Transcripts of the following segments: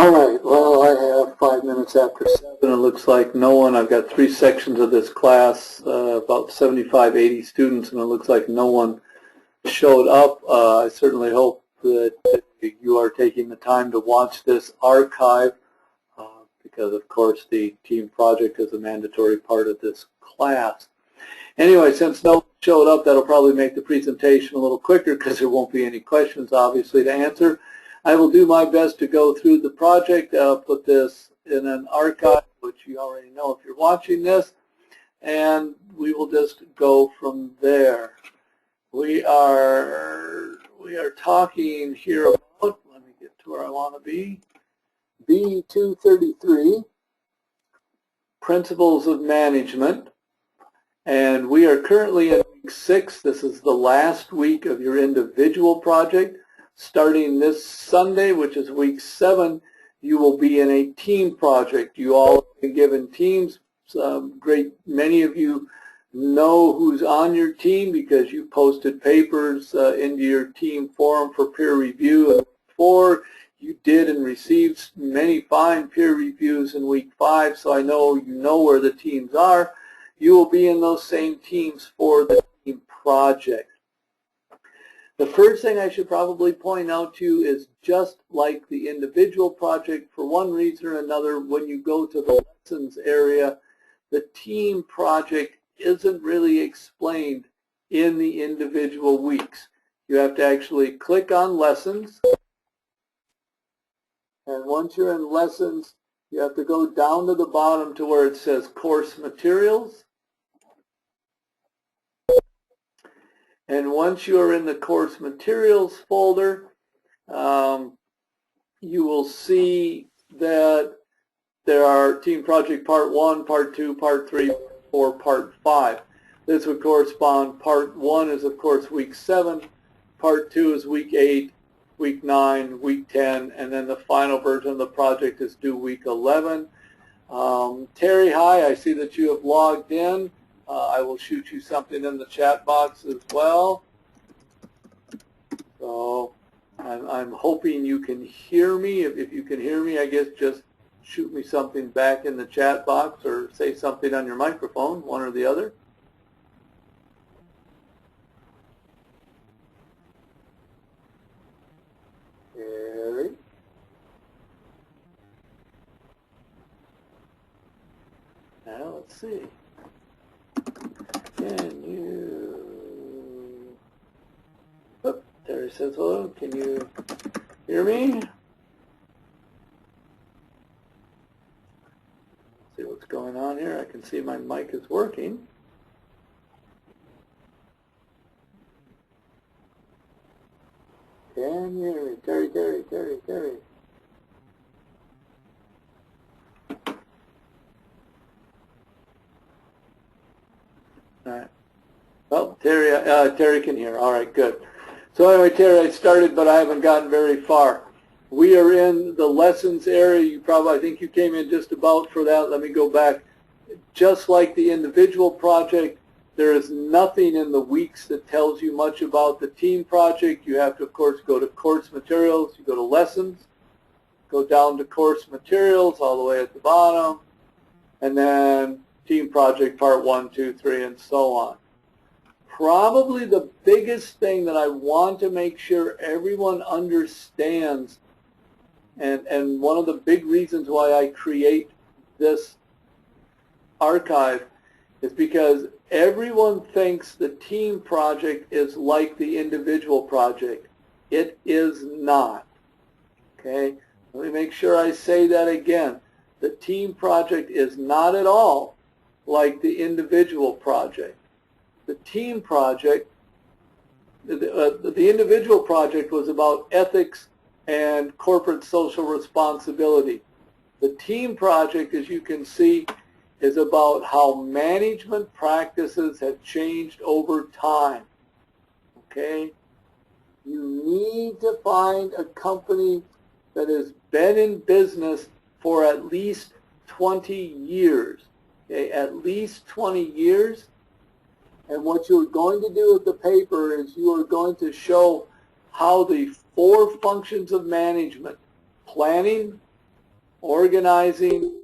All right, well, I have 5 minutes after 7. It looks like no one, I've got 3 sections of this class, about 75, 80 students, and it looks like no one showed up. I certainly hope that you are taking the time to watch this archive because, of course, the team project is a mandatory part of this class. Anyway, since no one showed up, that'll probably make the presentation a little quicker because there won't be any questions, obviously, to answer. I will do my best to go through the project. I'll put this in an archive, which you already know if you're watching this, and we will just go from there. We are talking here about, let me get to where I want to be, B-233, Principles of Management, and we are currently in week 6. This is the last week of your individual project. Starting this Sunday, which is week 7, you will be in a team project. You all have been given teams. Many of you know who's on your team because you posted papers into your team forum for peer review. And before you did and received many fine peer reviews in week 5, so I know you know where the teams are. You will be in those same teams for the team project. The first thing I should probably point out to you is just like the individual project, for one reason or another, when you go to the lessons area, the team project isn't really explained in the individual weeks. You have to actually click on lessons, and once you're in lessons, you have to go down to the bottom to where it says course materials. And once you are in the course materials folder, you will see that there are team project part 1, part 2, part 3, part 4, part 5. This would correspond, part 1 is of course week 7, part 2 is week 8, week 9, week 10, and then the final version of the project is due week 11. Terry, hi, I see that you have logged in. I will shoot you something in the chat box as well. So I'm hoping you can hear me. If you can hear me, I guess just shoot me something back in the chat box or say something on your microphone, one or the other. Terry? Now let's see. Can you, oh, Terry says hello, can you hear me? Let's see what's going on here. I can see my mic is working. Can you hear me? Terry, Terry, Terry, Terry. All right. Well, Terry can hear. All right, good. So anyway, Terry, I started, but I haven't gotten very far. We are in the lessons area. I think you came in just about for that. Let me go back. Just like the individual project, there is nothing in the weeks that tells you much about the team project. You have to, of course, go to course materials. You go to lessons, go down to course materials all the way at the bottom, and then team project part 1, 2, 3, and so on. Probably the biggest thing that I want to make sure everyone understands, and one of the big reasons why I create this archive is because everyone thinks the team project is like the individual project. It is not. Okay? Let me make sure I say that again. The team project is not at all like the individual project. The team project, the individual project was about ethics and corporate social responsibility. The team project, as you can see, is about how management practices have changed over time. Okay? You need to find a company that has been in business for at least 20 years. Okay, at least 20 years. And what you're going to do with the paper is you are going to show how the 4 functions of management, planning, organizing,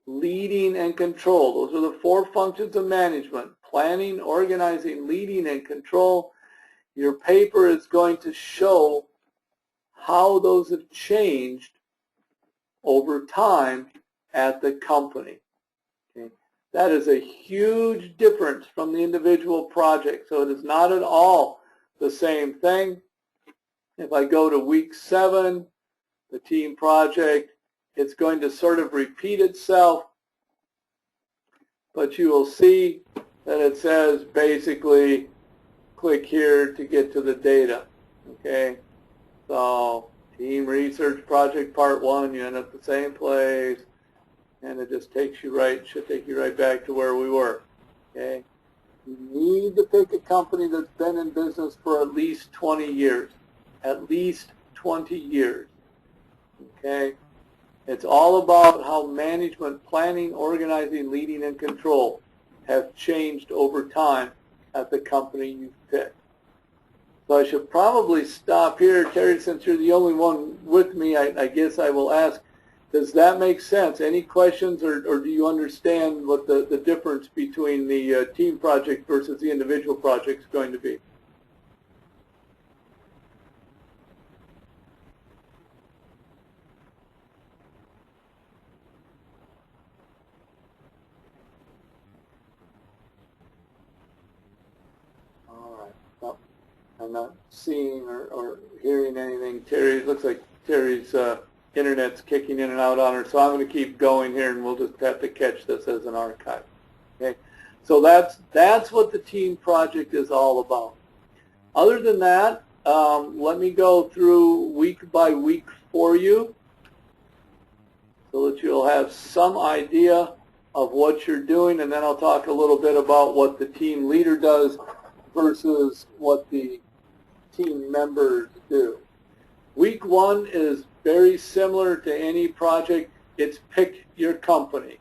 leading, and control. Those are the 4 functions of management: planning, organizing, leading, and control. Your paper is going to show how those have changed over time at the company. Okay? That is a huge difference from the individual project. So it is not at all the same thing. If I go to week 7, the team project, it's going to sort of repeat itself, but you will see that it says basically click here to get to the data. Okay, so team research project part 1, you end up at the same place, and it just takes you right, should take you right back to where we were. Okay, you need to pick a company that's been in business for at least 20 years. At least 20 years. Okay, it's all about how management, planning, organizing, leading, and control have changed over time at the company you've picked. So I should probably stop here. Terry, since you're the only one with me, I guess I will ask, does that make sense? Any questions, or do you understand what the difference between the team project versus the individual project is going to be? I'm not seeing or hearing anything. Terry, it looks like Terry's internet's kicking in and out on her, so I'm going to keep going here, and we'll just have to catch this as an archive. Okay, so that's what the team project is all about. Other than that, let me go through week by week for you, so that you'll have some idea of what you're doing, and then I'll talk a little bit about what the team leader does versus what the team members do. Week 1 is very similar to any project. It's pick your company.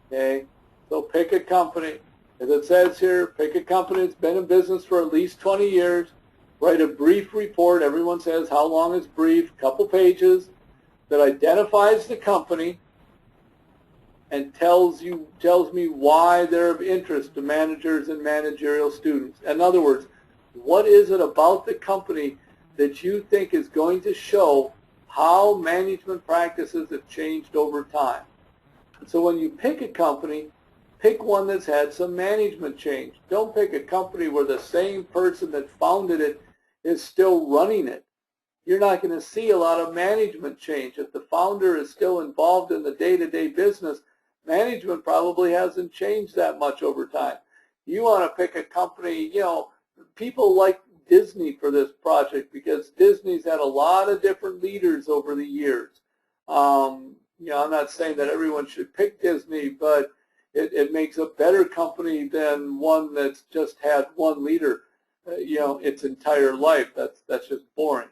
Okay, so pick a company. As it says here, pick a company that's been in business for at least 20 years. Write a brief report. Everyone says how long is brief? A couple pages that identifies the company and tells me why they're of interest to managers and managerial students. In other words, what is it about the company that you think is going to show how management practices have changed over time? So when you pick a company, pick one that's had some management change. Don't pick a company where the same person that founded it is still running it. You're not going to see a lot of management change. If the founder is still involved in the day-to-day business, management probably hasn't changed that much over time. You want to pick a company, people like Disney for this project because Disney's had a lot of different leaders over the years. I'm not saying that everyone should pick Disney, but it makes a better company than one that's just had one leader, its entire life. That's just boring.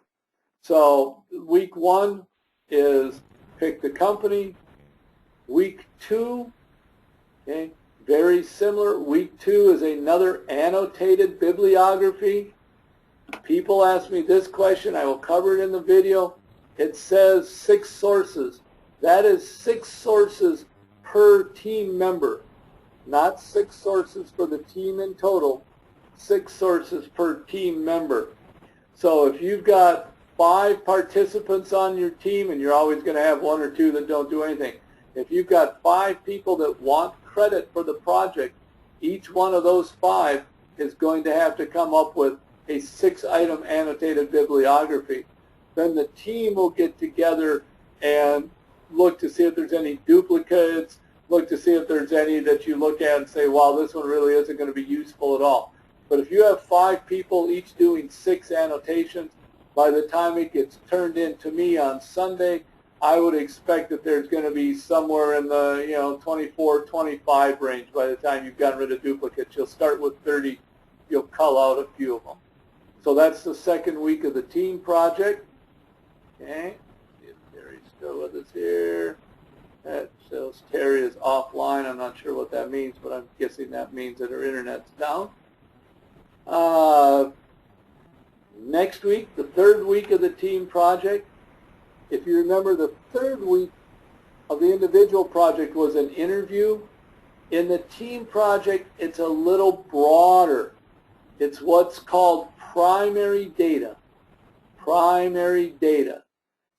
So week 1 is pick the company. Week 2, okay, very similar. Week 2 is another annotated bibliography. People ask me this question. I will cover it in the video. It says 6 sources. That is 6 sources per team member, not 6 sources for the team in total, 6 sources per team member. So if you've got 5 participants on your team, and you're always going to have 1 or 2 that don't do anything, if you've got 5 people that want credit for the project, each one of those 5 is going to have to come up with a 6-item annotated bibliography. Then the team will get together and look to see if there's any duplicates, look to see if there's any that you look at and say, wow, this one really isn't going to be useful at all. But if you have 5 people each doing 6 annotations, by the time it gets turned in to me on Sunday, I would expect that there's going to be somewhere in the 24, 25 range by the time you've gotten rid of duplicates. You'll start with 30. You'll cull out a few of them. So that's the second week of the team project. Okay, see if Terry's still with us here. That shows Terry is offline. I'm not sure what that means, but I'm guessing that means that her internet's down. Next week, the third week of the team project. If you remember, the third week of the individual project was an interview. In the team project, it's a little broader. It's what's called primary data. Primary data.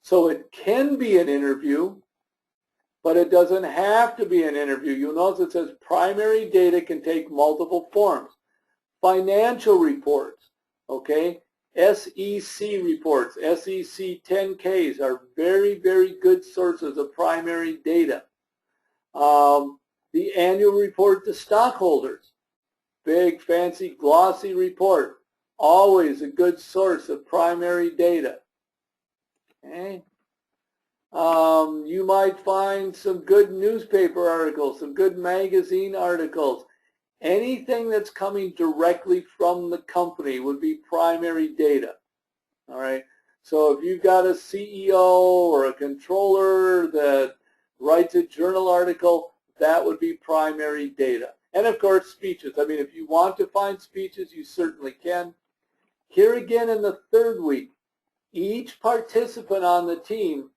So it can be an interview, but it doesn't have to be an interview. You'll notice it says primary data can take multiple forms. Financial reports, okay? SEC reports, SEC 10Ks are very, very good sources of primary data. The annual report to stockholders, big, fancy, glossy report, always a good source of primary data. Okay? You might find some good newspaper articles, some good magazine articles. Anything that's coming directly from the company would be primary data. All right. So if you've got a CEO or a controller that writes a journal article, that would be primary data. And of course, speeches. I mean, if you want to find speeches, you certainly can. Here again in the third week, each participant on the team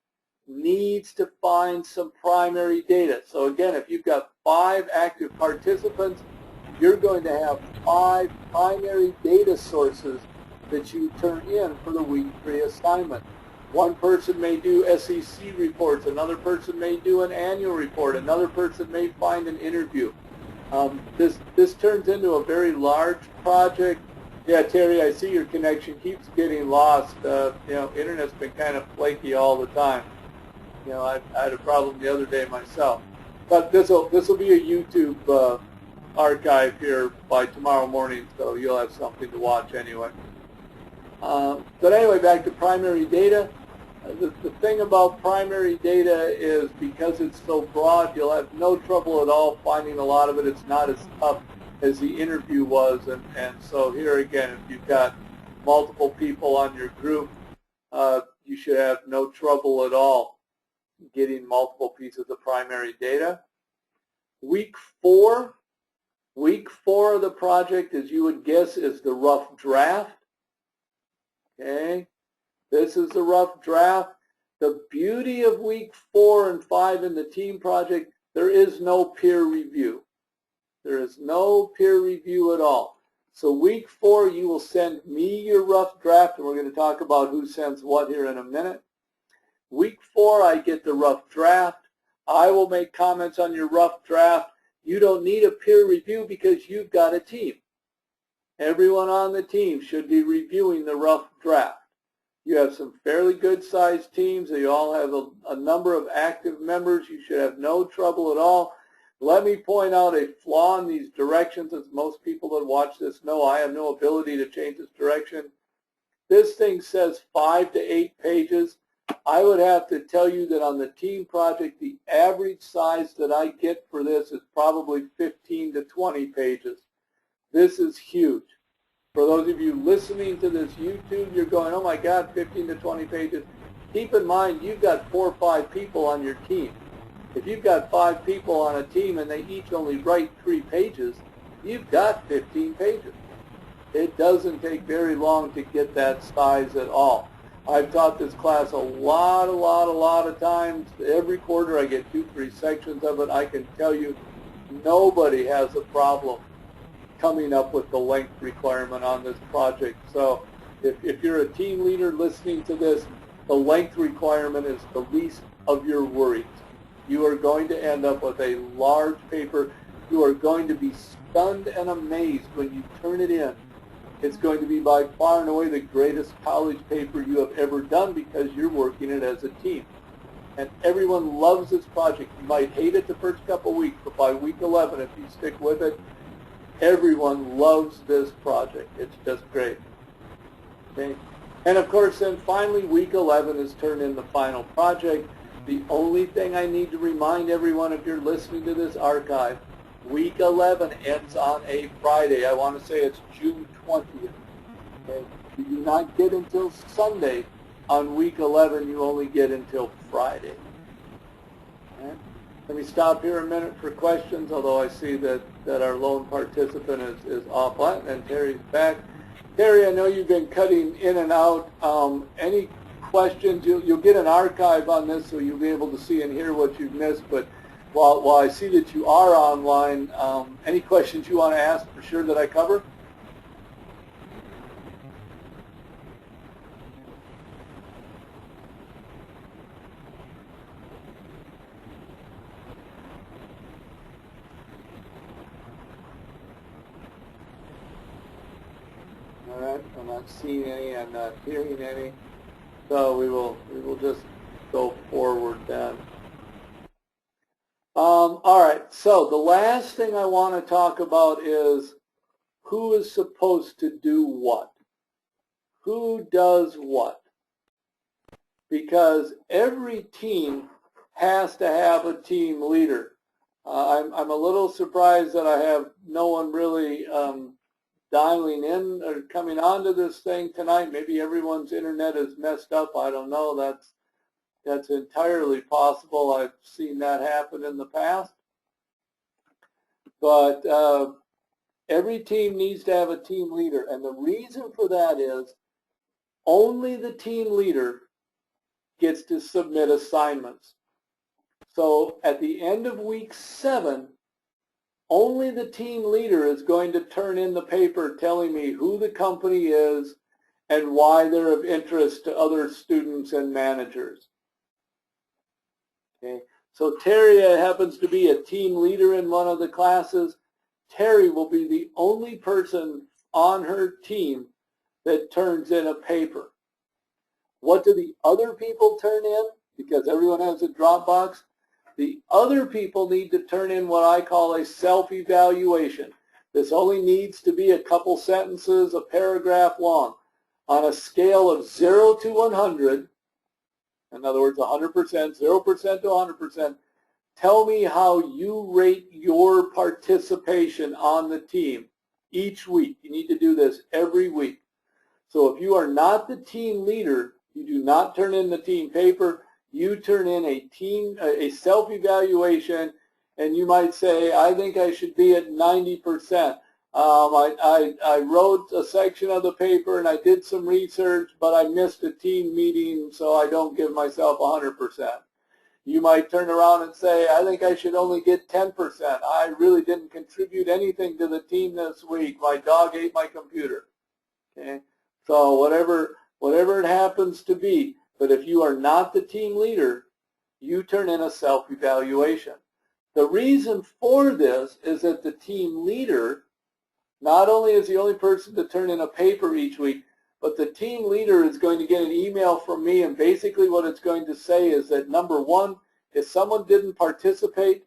needs to find some primary data. So again, if you've got 5 active participants, you're going to have 5 primary data sources that you turn in for the week 3 assignment. One person may do SEC reports, another person may do an annual report, another person may find an interview. This turns into a very large project. Yeah, Terry, I see your connection keeps getting lost. Internet's been kind of flaky all the time. I had a problem the other day myself. But this will be a YouTube archive here by tomorrow morning, so you'll have something to watch anyway. But anyway, back to primary data. The thing about primary data is because it's so broad, you'll have no trouble at all finding a lot of it. It's not as tough as the interview was. And so here again, if you've got multiple people on your group, you should have no trouble at all getting multiple pieces of primary data. Week 4 of the project, as you would guess, is the rough draft. Okay, this is the rough draft. The beauty of week 4 and 5 in the team project, there is no peer review. There is no peer review at all. So week 4, you will send me your rough draft, and we're going to talk about who sends what here in a minute. Week 4, I get the rough draft. I will make comments on your rough draft. You don't need a peer review because you've got a team. Everyone on the team should be reviewing the rough draft. You have some fairly good-sized teams. They all have a number of active members. You should have no trouble at all. Let me point out a flaw in these directions, as most people that watch this know. I have no ability to change this direction. This thing says 5 to 8 pages. I would have to tell you that on the team project, the average size that I get for this is probably 15 to 20 pages. This is huge. For those of you listening to this YouTube, you're going, oh my God, 15 to 20 pages. Keep in mind, you've got 4 or 5 people on your team. If you've got 5 people on a team and they each only write 3 pages, you've got 15 pages. It doesn't take very long to get that size at all. I've taught this class a lot of times. Every quarter I get 2-3 sections of it. I can tell you nobody has a problem coming up with the length requirement on this project. So if you're a team leader listening to this, the length requirement is the least of your worries. You are going to end up with a large paper. You are going to be stunned and amazed when you turn it in. It's going to be by far and away the greatest college paper you have ever done because you're working it as a team. And everyone loves this project. You might hate it the first couple weeks, but by week 11, if you stick with it, everyone loves this project. It's just great. Okay? And of course, then finally, week 11 is turned in the final project. The only thing I need to remind everyone, if you're listening to this archive, week 11 ends on a Friday. I want to say it's June 20th. Okay? You do not get until Sunday. On week 11, you only get until Friday. Okay? Let me stop here a minute for questions, although I see that our lone participant is offline, and Terry's back. Terry, I know you've been cutting in and out. Any questions, you'll get an archive on this, so you'll be able to see and hear what you've missed. But while I see that you are online, any questions you want to ask for sure that I cover? All right, I'm not seeing any, I'm not hearing any, so we will just go forward then. All right, so the last thing I want to talk about is who is supposed to do what? Who does what? Because every team has to have a team leader. I'm a little surprised that I have no one really dialing in or coming onto this thing tonight. Maybe everyone's internet is messed up. I don't know. That's entirely possible. I've seen that happen in the past. But every team needs to have a team leader. And the reason for that is only the team leader gets to submit assignments. So at the end of week 7, only the team leader is going to turn in the paper telling me who the company is and why they're of interest to other students and managers. Okay, so Terry happens to be a team leader in one of the classes. Terry will be the only person on her team that turns in a paper. What do the other people turn in? Because everyone has a Dropbox. The other people need to turn in what I call a self-evaluation. This only needs to be a couple sentences, a paragraph long. On a scale of 0 to 100, in other words, 100%, 0% to 100%, tell me how you rate your participation on the team each week. You need to do this every week. So if you are not the team leader, you do not turn in the team paper. You turn in a self-evaluation, and you might say, I think I should be at 90%. I wrote a section of the paper and I did some research, but I missed a team meeting, so I don't give myself 100%. You might turn around and say, I think I should only get 10%. I really didn't contribute anything to the team this week. My dog ate my computer. Okay, so whatever it happens to be. But if you are not the team leader, you turn in a self-evaluation. The reason for this is that the team leader not only is the only person to turn in a paper each week, but the team leader is going to get an email from me, and basically what it's going to say is that, number one, if someone didn't participate,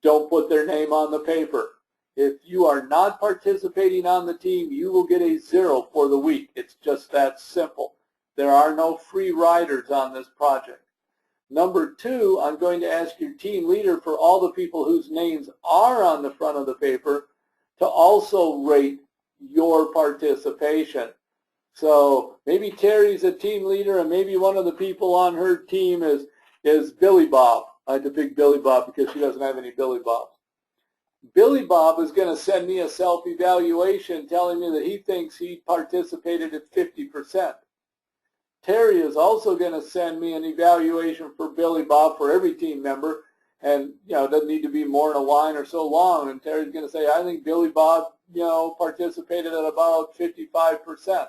don't put their name on the paper. If you are not participating on the team, you will get a 0 for the week. It's just that simple. There are no free riders on this project. Number two, I'm going to ask your team leader for all the people whose names are on the front of the paper to also rate your participation. So maybe Terry's a team leader, and maybe one of the people on her team is Billy Bob. I had to pick Billy Bob because she doesn't have any Billy Bobs. Billy Bob is going to send me a self-evaluation telling me that he thinks he participated at 50%. Terry is also going to send me an evaluation for Billy Bob for every team member, and it doesn't need to be more than a line or so long. And Terry's going to say, I think Billy Bob, participated at about 55%.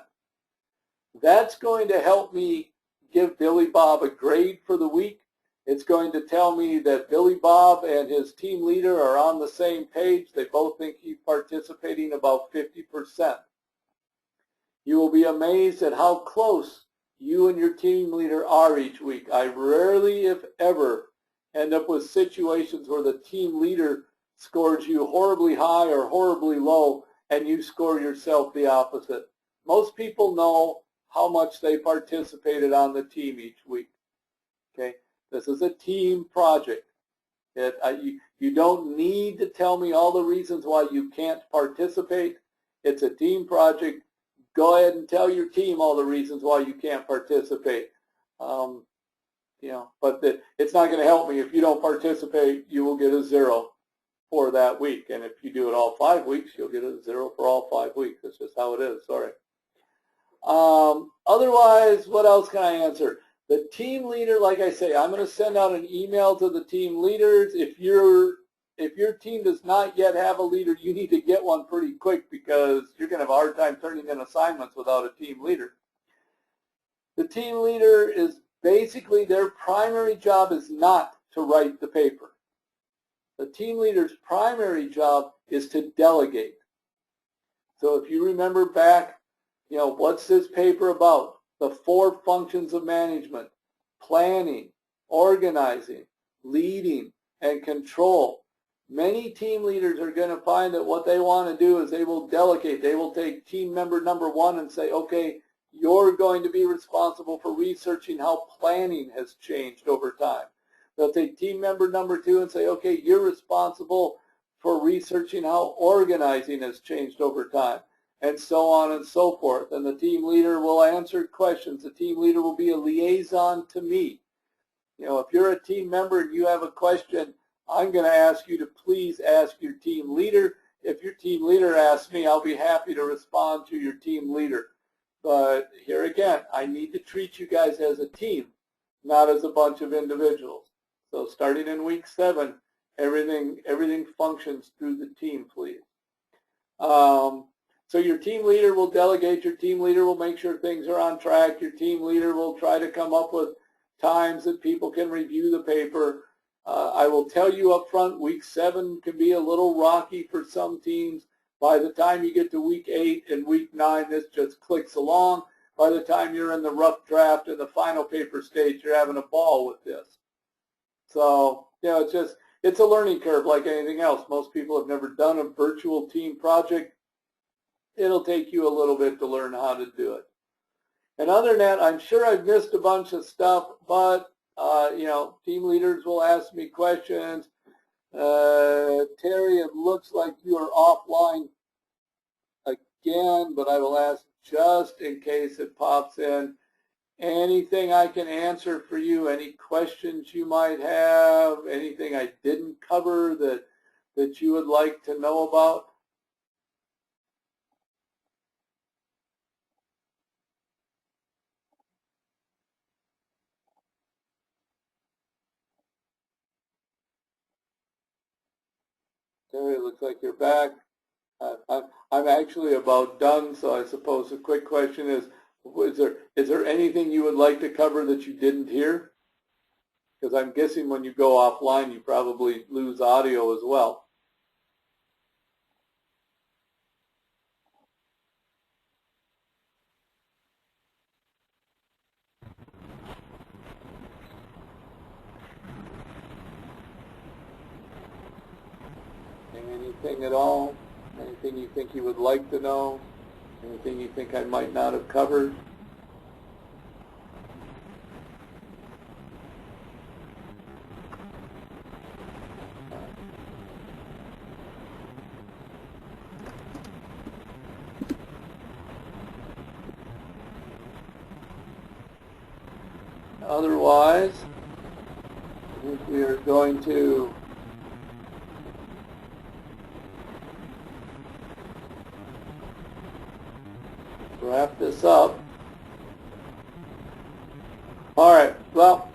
That's going to help me give Billy Bob a grade for the week. It's going to tell me that Billy Bob and his team leader are on the same page. They both think he's participating about 50%. You will be amazed at how close you and your team leader are each week. I rarely, if ever, end up with situations where the team leader scores you horribly high or horribly low, and you score yourself the opposite. Most people know how much they participated on the team each week. Okay, this is a team project. You don't need to tell me all the reasons why you can't participate. It's a team project. Go ahead and tell your team all the reasons why you can't participate. But it's not going to help me. If you don't participate, you will get a 0 for that week. And if you do it all 5 weeks, you'll get a 0 for all 5 weeks. That's just how it is. Sorry. Otherwise, what else can I answer? The team leader, like I say, I'm going to send out an email to the team leaders. If your team does not yet have a leader, you need to get one pretty quick because you're going to have a hard time turning in assignments without a team leader. The team leader is basically, their primary job is not to write the paper. The team leader's primary job is to delegate. So if you remember back, what's this paper about? The 4 functions of management: planning, organizing, leading, and control. Many team leaders are going to find that what they want to do is they will delegate. They will take team member number 1 and say, okay, you're going to be responsible for researching how planning has changed over time. They'll take team member number 2 and say, okay, you're responsible for researching how organizing has changed over time, and so on and so forth. And the team leader will answer questions. The team leader will be a liaison to me. If you're a team member and you have a question, I'm going to ask you to please ask your team leader. If your team leader asks me, I'll be happy to respond to your team leader. But here again, I need to treat you guys as a team, not as a bunch of individuals. So starting in week 7, everything functions through the team, please. So your team leader will delegate. Your team leader will make sure things are on track. Your team leader will try to come up with times that people can review the paper. I will tell you up front, week 7 can be a little rocky for some teams. By the time you get to week 8 and week 9, this just clicks along. By the time you're in the rough draft and the final paper stage, you're having a ball with this. So, it's a learning curve like anything else. Most people have never done a virtual team project. It'll take you a little bit to learn how to do it. And other than that, I'm sure I've missed a bunch of stuff, but, team leaders will ask me questions. Terry, it looks like you are offline again, but I will ask just in case it pops in. Anything I can answer for you, any questions you might have, anything I didn't cover that you would like to know about? Terry, it looks like you're back. I'm actually about done, so I suppose the quick question is there anything you would like to cover that you didn't hear? Because I'm guessing when you go offline, you probably lose audio as well. Anything at all? Anything you think you would like to know? Anything you think I might not have covered? Otherwise, I think we are going to wrap this up. All right. Well,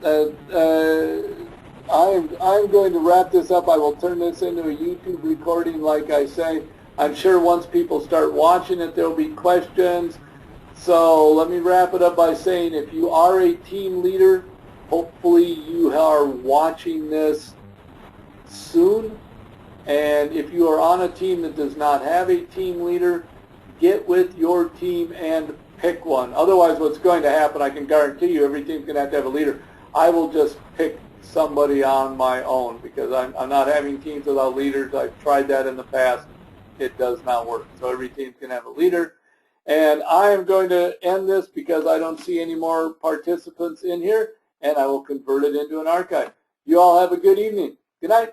I'm going to wrap this up. I will turn this into a YouTube recording, like I say. I'm sure once people start watching it, there'll be questions. So let me wrap it up by saying, if you are a team leader, hopefully you are watching this soon. And if you are on a team that does not have a team leader, get with your team and pick one. Otherwise, what's going to happen, I can guarantee you, every team's going to have a leader. I will just pick somebody on my own because I'm not having teams without leaders. I've tried that in the past. It does not work. So every team's going to have a leader. And I am going to end this because I don't see any more participants in here, and I will convert it into an archive. You all have a good evening. Good night.